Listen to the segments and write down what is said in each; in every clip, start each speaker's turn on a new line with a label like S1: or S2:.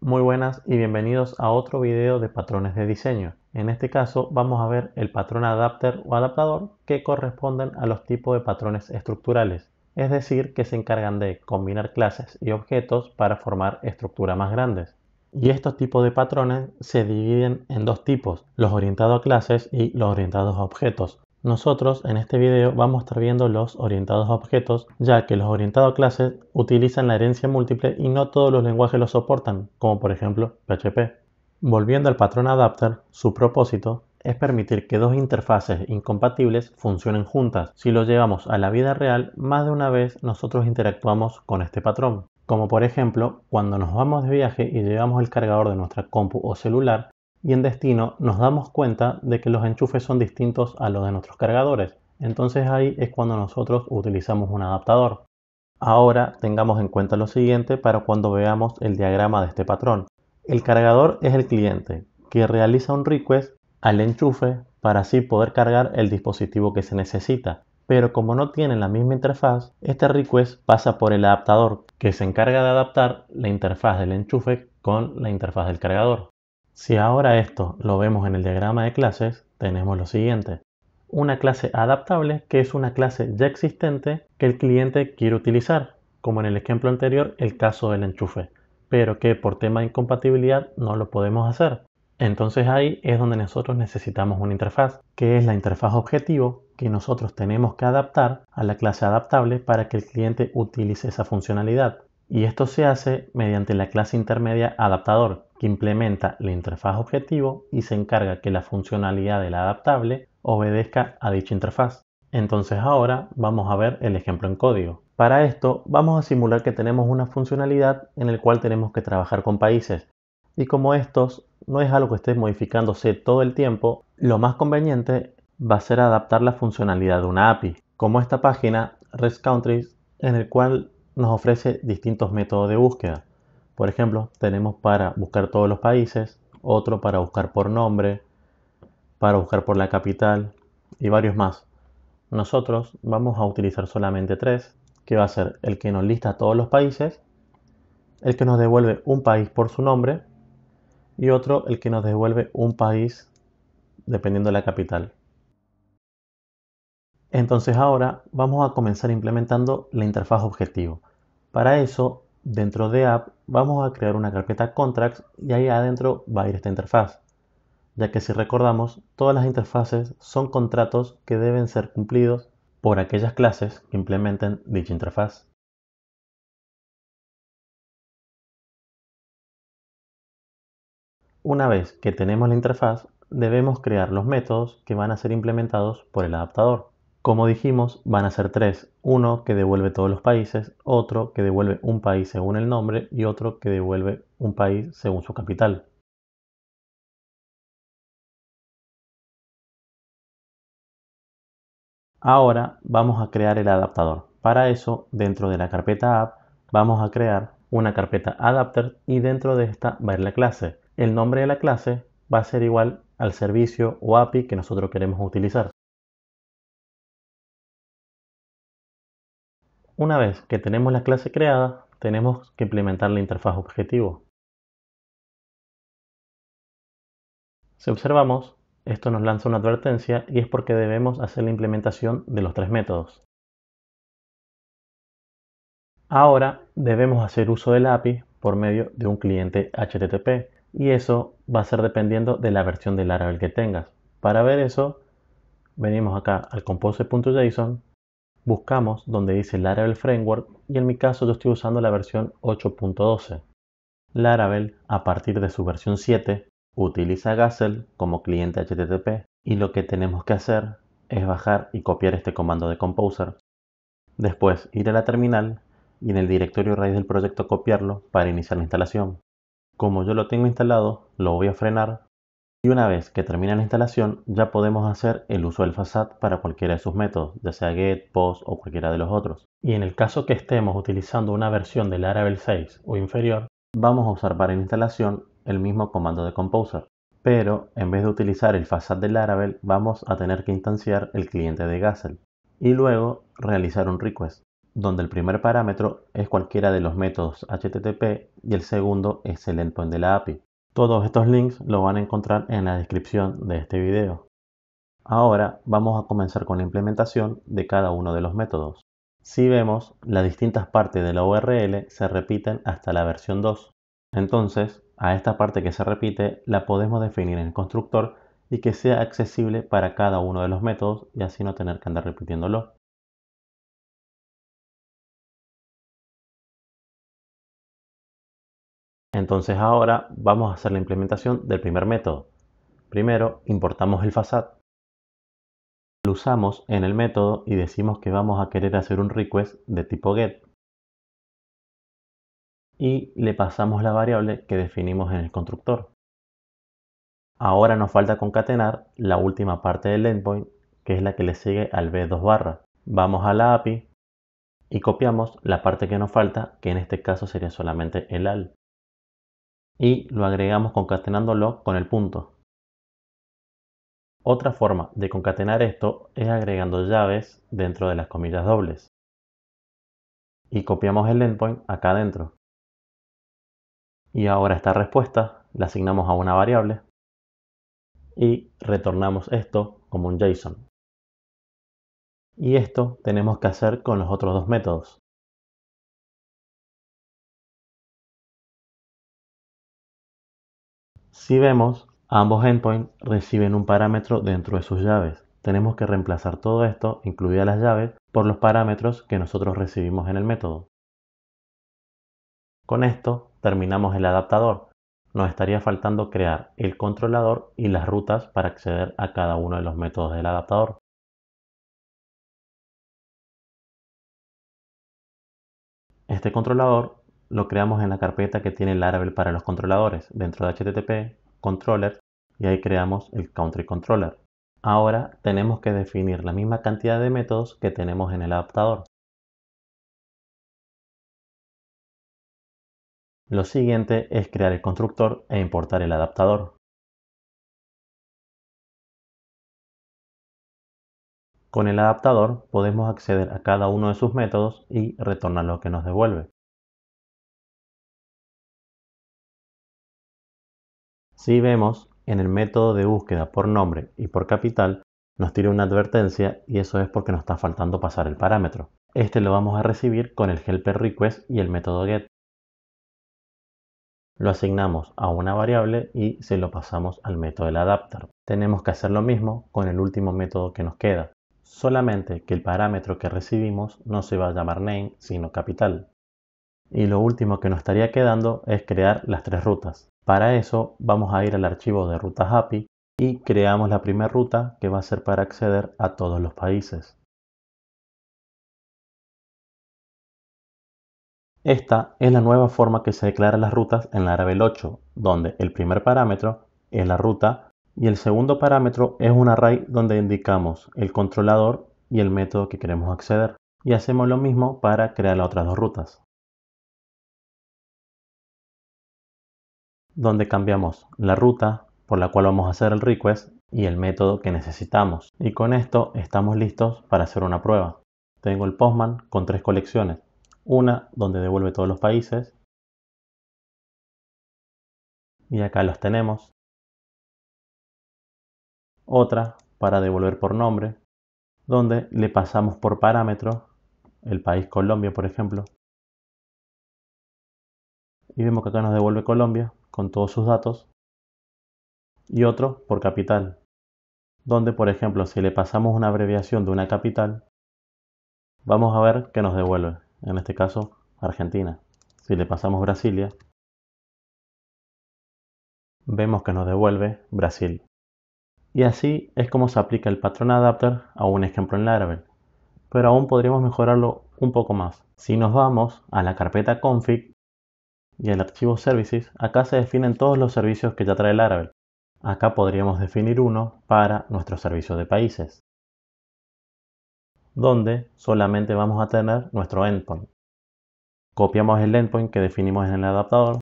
S1: Muy buenas y bienvenidos a otro video de patrones de diseño. En este caso vamos a ver el patrón adapter o adaptador que corresponden a los tipos de patrones estructurales, es decir, que se encargan de combinar clases y objetos para formar estructuras más grandes. Y estos tipos de patrones se dividen en dos tipos, los orientados a clases y los orientados a objetos. Nosotros en este video vamos a estar viendo los orientados a objetos, ya que los orientados a clases utilizan la herencia múltiple y no todos los lenguajes lo soportan, como por ejemplo PHP. Volviendo al patrón adapter, su propósito es permitir que dos interfaces incompatibles funcionen juntas. Si lo llevamos a la vida real, más de una vez nosotros interactuamos con este patrón. Como por ejemplo, cuando nos vamos de viaje y llevamos el cargador de nuestra compu o celular, y en destino nos damos cuenta de que los enchufes son distintos a los de nuestros cargadores. Entonces ahí es cuando nosotros utilizamos un adaptador. Ahora tengamos en cuenta lo siguiente para cuando veamos el diagrama de este patrón. El cargador es el cliente que realiza un request al enchufe para así poder cargar el dispositivo que se necesita. Pero como no tienen la misma interfaz, este request pasa por el adaptador que se encarga de adaptar la interfaz del enchufe con la interfaz del cargador. Si ahora esto lo vemos en el diagrama de clases, tenemos lo siguiente. Una clase adaptable, que es una clase ya existente que el cliente quiere utilizar, como en el ejemplo anterior, el caso del enchufe, pero que por tema de incompatibilidad no lo podemos hacer. Entonces ahí es donde nosotros necesitamos una interfaz, que es la interfaz objetivo que nosotros tenemos que adaptar a la clase adaptable para que el cliente utilice esa funcionalidad. Y esto se hace mediante la clase intermedia adaptador, que implementa la interfaz objetivo y se encarga que la funcionalidad del adaptable obedezca a dicha interfaz. Entonces ahora vamos a ver el ejemplo en código. Para esto vamos a simular que tenemos una funcionalidad en el cual tenemos que trabajar con países. Y como estos no es algo que esté modificándose todo el tiempo, lo más conveniente va a ser adaptar la funcionalidad de una API, como esta página REST Countries, en el cual nos ofrece distintos métodos de búsqueda. Por ejemplo, tenemos para buscar todos los países, otro para buscar por nombre, para buscar por la capital y varios más. Nosotros vamos a utilizar solamente tres, que va a ser el que nos lista todos los países, el que nos devuelve un país por su nombre y otro el que nos devuelve un país dependiendo de la capital. Entonces ahora vamos a comenzar implementando la interfaz objetivo. Para eso, dentro de app vamos a crear una carpeta contracts y ahí adentro va a ir esta interfaz, ya que si recordamos, todas las interfaces son contratos que deben ser cumplidos por aquellas clases que implementen dicha interfaz. Una vez que tenemos la interfaz, debemos crear los métodos que van a ser implementados por el adaptador. Como dijimos, van a ser tres. Uno que devuelve todos los países, otro que devuelve un país según el nombre y otro que devuelve un país según su capital. Ahora vamos a crear el adaptador. Para eso, dentro de la carpeta app, vamos a crear una carpeta adapter y dentro de esta va a ir la clase. El nombre de la clase va a ser igual al servicio o API que nosotros queremos utilizar. Una vez que tenemos la clase creada, tenemos que implementar la interfaz objetivo. Si observamos, esto nos lanza una advertencia y es porque debemos hacer la implementación de los tres métodos. Ahora debemos hacer uso de la API por medio de un cliente HTTP y eso va a ser dependiendo de la versión del Laravel que tengas. Para ver eso, venimos acá al compose.json, buscamos donde dice Laravel Framework y en mi caso yo estoy usando la versión 8.12. Laravel, a partir de su versión 7, utiliza Gazelle como cliente HTTP y lo que tenemos que hacer es bajar y copiar este comando de Composer. Después ir a la terminal y en el directorio raíz del proyecto copiarlo para iniciar la instalación. Como yo lo tengo instalado, lo voy a frenar y una vez que termine la instalación ya podemos hacer el uso del facade para cualquiera de sus métodos, ya sea get, post o cualquiera de los otros. Y en el caso que estemos utilizando una versión de Laravel 6 o inferior, vamos a usar para la instalación el mismo comando de Composer. Pero en vez de utilizar el facade de Laravel, vamos a tener que instanciar el cliente de Gazelle y luego realizar un request. donde el primer parámetro es cualquiera de los métodos HTTP y el segundo es el endpoint de la API. Todos estos links los van a encontrar en la descripción de este video. Ahora vamos a comenzar con la implementación de cada uno de los métodos. Si vemos, las distintas partes de la URL se repiten hasta la versión 2. Entonces, a esta parte que se repite la podemos definir en el constructor y que sea accesible para cada uno de los métodos y así no tener que andar repitiéndolo. Entonces ahora vamos a hacer la implementación del primer método. Primero importamos el facade. Lo usamos en el método y decimos que vamos a querer hacer un request de tipo get. Y le pasamos la variable que definimos en el constructor. Ahora nos falta concatenar la última parte del endpoint, que es la que le sigue al b2 barra. Vamos a la API y copiamos la parte que nos falta, que en este caso sería solamente el al. Y lo agregamos concatenándolo con el punto. Otra forma de concatenar esto es agregando llaves dentro de las comillas dobles. Y copiamos el endpoint acá adentro. Y ahora esta respuesta la asignamos a una variable y retornamos esto como un JSON. Y esto tenemos que hacer con los otros dos métodos. Si vemos, ambos endpoints reciben un parámetro dentro de sus llaves. Tenemos que reemplazar todo esto, incluidas las llaves, por los parámetros que nosotros recibimos en el método. Con esto terminamos el adaptador. Nos estaría faltando crear el controlador y las rutas para acceder a cada uno de los métodos del adaptador. Este controlador lo creamos en la carpeta que tiene Laravel para los controladores, dentro de HTTP, controllers, y ahí creamos el country controller. Ahora tenemos que definir la misma cantidad de métodos que tenemos en el adaptador. Lo siguiente es crear el constructor e importar el adaptador. Con el adaptador podemos acceder a cada uno de sus métodos y retornar lo que nos devuelve. Si vemos, en el método de búsqueda por nombre y por capital nos tira una advertencia y eso es porque nos está faltando pasar el parámetro. Este lo vamos a recibir con el helper request y el método get. Lo asignamos a una variable y se lo pasamos al método del adapter. Tenemos que hacer lo mismo con el último método que nos queda, solamente que el parámetro que recibimos no se va a llamar name sino capital. Y lo último que nos estaría quedando es crear las tres rutas. Para eso vamos a ir al archivo de rutas API y creamos la primera ruta que va a ser para acceder a todos los países. Esta es la nueva forma que se declaran las rutas en Laravel 8, donde el primer parámetro es la ruta y el segundo parámetro es un array donde indicamos el controlador y el método que queremos acceder. Y hacemos lo mismo para crear las otras dos rutas, donde cambiamos la ruta por la cual vamos a hacer el request y el método que necesitamos. Y con esto estamos listos para hacer una prueba. Tengo el Postman con tres colecciones. Una donde devuelve todos los países. Y acá los tenemos. Otra para devolver por nombre, donde le pasamos por parámetro el país Colombia, por ejemplo. Y vemos que acá nos devuelve Colombia con todos sus datos. Y otro por capital, donde por ejemplo si le pasamos una abreviación de una capital, vamos a ver que nos devuelve, en este caso Argentina. Si le pasamos Brasilia, vemos que nos devuelve Brasil. Y así es como se aplica el patrón adapter a un ejemplo en Laravel. Pero aún podríamos mejorarlo un poco más. Si nos vamos a la carpeta config y al archivo services, acá se definen todos los servicios que ya trae Laravel. Acá podríamos definir uno para nuestro servicio de países, donde solamente vamos a tener nuestro endpoint. Copiamos el endpoint que definimos en el adaptador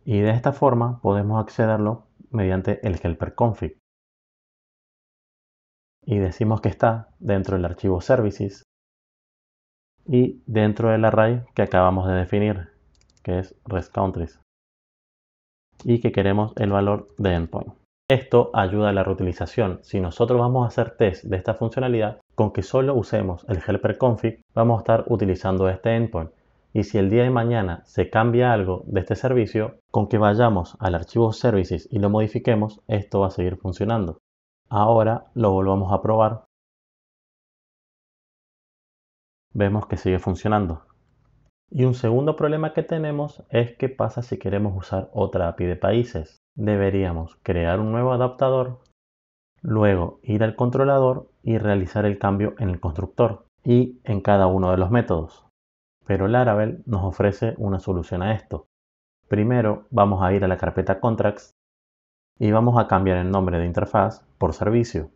S1: y de esta forma podemos accederlo mediante el helper config. y decimos que está dentro del archivo services y dentro del array que acabamos de definir, que es REST-countries, y que queremos el valor de endpoint. Esto ayuda a la reutilización. Si nosotros vamos a hacer test de esta funcionalidad, con que solo usemos el helper config, vamos a estar utilizando este endpoint. Y si el día de mañana se cambia algo de este servicio, con que vayamos al archivo services y lo modifiquemos, esto va a seguir funcionando. Ahora lo volvamos a probar. Vemos que sigue funcionando. Y un segundo problema que tenemos es qué pasa si queremos usar otra API de países. Deberíamos crear un nuevo adaptador, luego ir al controlador y realizar el cambio en el constructor y en cada uno de los métodos. Pero Laravel nos ofrece una solución a esto. Primero vamos a ir a la carpeta Contracts y vamos a cambiar el nombre de interfaz por servicio.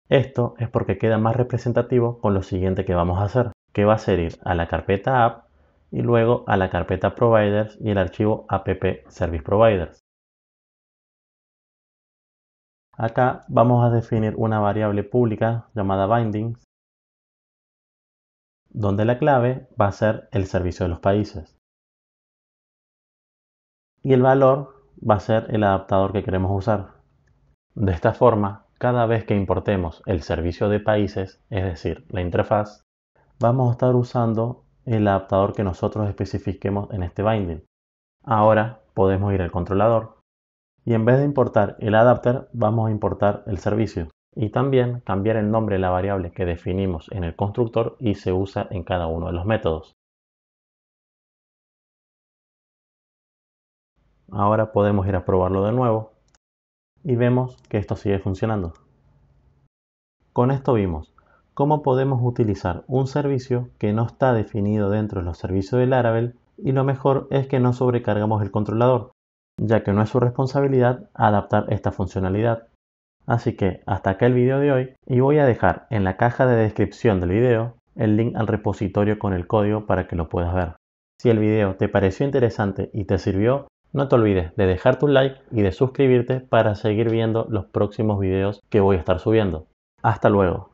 S1: Esto es porque queda más representativo con lo siguiente que vamos a hacer, que va a ser ir a la carpeta app y luego a la carpeta providers y el archivo app service providers. Acá vamos a definir una variable pública llamada bindings, donde la clave va a ser el servicio de los países. Y el valor va a ser el adaptador que queremos usar. De esta forma, cada vez que importemos el servicio de países, es decir, la interfaz, vamos a estar usando el adaptador que nosotros especifiquemos en este binding. Ahora podemos ir al controlador y en vez de importar el adapter, vamos a importar el servicio y también cambiar el nombre de la variable que definimos en el constructor y se usa en cada uno de los métodos. Ahora podemos ir a probarlo de nuevo y vemos que esto sigue funcionando. Con esto vimos cómo podemos utilizar un servicio que no está definido dentro de los servicios de Laravel y lo mejor es que no sobrecargamos el controlador, ya que no es su responsabilidad adaptar esta funcionalidad. Así que hasta acá el video de hoy y voy a dejar en la caja de descripción del video el link al repositorio con el código para que lo puedas ver. Si el video te pareció interesante y te sirvió, no te olvides de dejar tu like y de suscribirte para seguir viendo los próximos videos que voy a estar subiendo. Hasta luego.